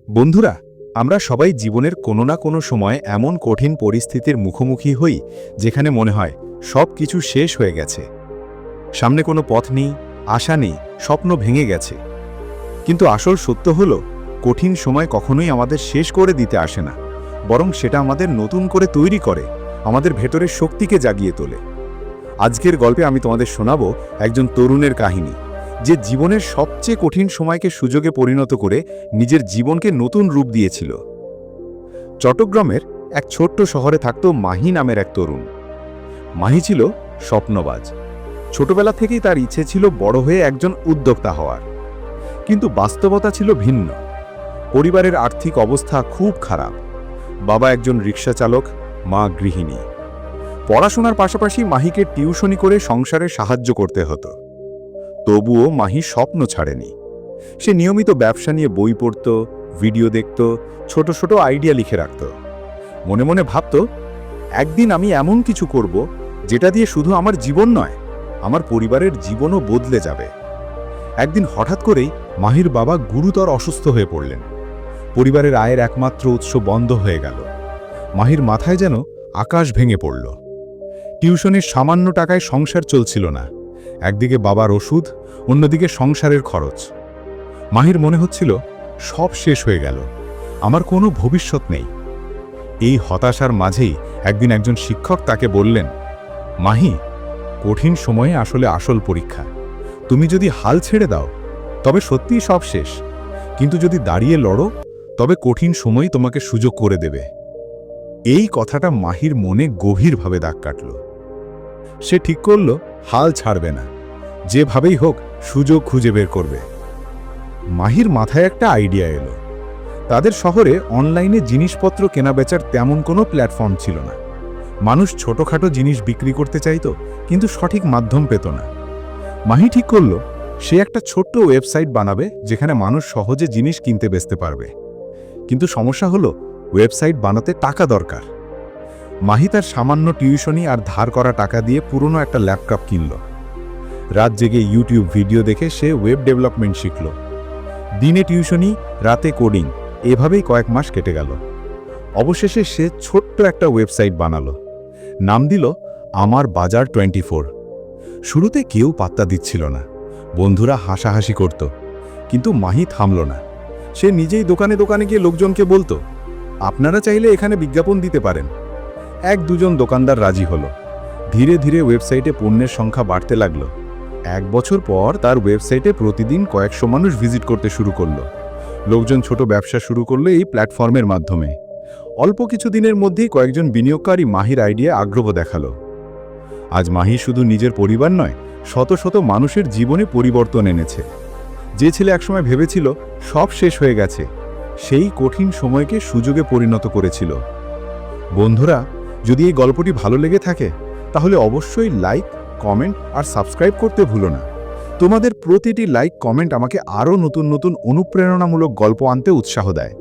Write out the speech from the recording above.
বন্ধুরা, আমরা সবাই জীবনের কোনো না কোনো সময় এমন কঠিন পরিস্থিতির মুখোমুখি হই যেখানে মনে হয় সব কিছু শেষ হয়ে গেছে। সামনে কোনো পথ নেই, আশা নেই, স্বপ্ন ভেঙে গেছে। কিন্তু আসল সত্য হলো, কঠিন সময় কখনোই আমাদের শেষ করে দিতে আসে না, বরং সেটা আমাদের নতুন করে তৈরি করে, আমাদের ভেতরের শক্তিকে জাগিয়ে তোলে। আজকের গল্পে আমি তোমাদের শোনাবো একজন তরুণের কাহিনী, যে জীবনের সবচেয়ে কঠিন সময়কে সুযোগে পরিণত করে নিজের জীবনকে নতুন রূপ দিয়েছিল। চট্টগ্রামের এক ছোট্ট শহরে থাকত মাহি নামের এক তরুণ। মাহি ছিল স্বপ্নবাজ। ছোটবেলা থেকেই তার ইচ্ছে ছিল বড় হয়ে একজন উদ্যোক্তা হওয়ার। কিন্তু বাস্তবতা ছিল ভিন্ন। পরিবারের আর্থিক অবস্থা খুব খারাপ। বাবা একজন রিক্সা চালক, মা গৃহিণী। পড়াশোনার পাশাপাশি মাহিকে টিউশনি করে সংসারে সাহায্য করতে হতো। তবুও মাহি স্বপ্ন ছাড়েনি। সে নিয়মিত ব্যবসা নিয়ে বই পড়ত, ভিডিও দেখত, ছোট ছোট আইডিয়া লিখে রাখত। মনে মনে ভাবত, একদিন আমি এমন কিছু করব যেটা দিয়ে শুধু আমার জীবন নয়, আমার পরিবারের জীবনও বদলে যাবে। একদিন হঠাৎ করেই মাহির বাবা গুরুতর অসুস্থ হয়ে পড়লেন। পরিবারের আয়ের একমাত্র উৎস বন্ধ হয়ে গেল। মাহির মাথায় যেন আকাশ ভেঙে পড়ল। টিউশনের সামান্য টাকায় সংসার চলছিল না। একদিকে বাবার ওষুধ, অন্যদিকে সংসারের খরচ। মাহির মনে হচ্ছিল সব শেষ হয়ে গেল, আমার কোনো ভবিষ্যৎ নেই। এই হতাশার মাঝেই একদিন একজন শিক্ষক তাকে বললেন, মাহি, কঠিন সময়ে আসলে আসল পরীক্ষা। তুমি যদি হাল ছেড়ে দাও তবে সত্যিই সব শেষ, কিন্তু যদি দাঁড়িয়ে লড়ো তবে কঠিন সময় তোমাকে সুযোগ করে দেবে। এই কথাটা মাহির মনে গভীরভাবে দাগ কাটল। সে ঠিক করল হাল ছাড়বে না, যেভাবেই হোক সুযোগ খুঁজে বের করবে। মাহির মাথায় একটা আইডিয়া এলো। তাদের শহরে অনলাইনে জিনিসপত্র কেনাবেচার তেমন কোনো প্ল্যাটফর্ম ছিল না। মানুষ ছোটখাটো জিনিস বিক্রি করতে চাইত, কিন্তু সঠিক মাধ্যম পেত না। মাহি ঠিক করল সে একটা ছোট্ট ওয়েবসাইট বানাবে যেখানে মানুষ সহজে জিনিস কিনতে বেচতে পারবে। কিন্তু সমস্যা হলো, ওয়েবসাইট বানাতে টাকা দরকার। মাহি তার সামান্য টিউশনি আর ধার করা টাকা দিয়ে পুরনো একটা ল্যাপটপ কিনল। রাত জেগে ইউটিউব ভিডিও দেখে সে ওয়েব ডেভেলপমেন্ট শিখল। দিনে টিউশনি, রাতে কোডিং, এভাবেই কয়েক মাস কেটে গেল। অবশেষে সে ছোট্ট একটা ওয়েবসাইট বানালো। নাম দিল আমার বাজার 24। শুরুতে কেউ পাত্তা দিচ্ছিল না, বন্ধুরা হাসাহাসি করত। কিন্তু মাহি থামল না। সে নিজেই দোকানে দোকানে গিয়ে লোকজনকে বলতো, আপনারা চাইলে এখানে বিজ্ঞাপন দিতে পারেন। এক দুজন দোকানদার রাজি হলো। ধীরে ধীরে ওয়েবসাইটে পণ্যের সংখ্যা বাড়তে লাগলো। এক বছর পর তার ওয়েবসাইটে প্রতিদিন কয়েকশো মানুষ ভিজিট করতে শুরু করলো। লোকজন ছোট ব্যবসা শুরু করলো এই প্ল্যাটফর্মের মাধ্যমে। অল্প কিছু দিনের মধ্যেই কয়েকজন বিনিয়োগকারী মাহির আইডিয়া আগ্রহ দেখালো। আজ মাহি শুধু নিজের পরিবার নয়, শত শত মানুষের জীবনে পরিবর্তন এনেছে। যে ছেলে একসময় ভেবেছিল সব শেষ হয়ে গেছে, সেই কঠিন সময়কে সুযোগে পরিণত করেছিল। বন্ধুরা, যদি এই গল্পটি ভালো লেগে থাকে তাহলে অবশ্যই লাইক, কমেন্ট আর সাবস্ক্রাইব করতে ভুলো না। তোমাদের প্রতিটি লাইক, কমেন্ট আমাকে আরও নতুন নতুন অনুপ্রেরণামূলক গল্প আনতে উৎসাহ দেয়।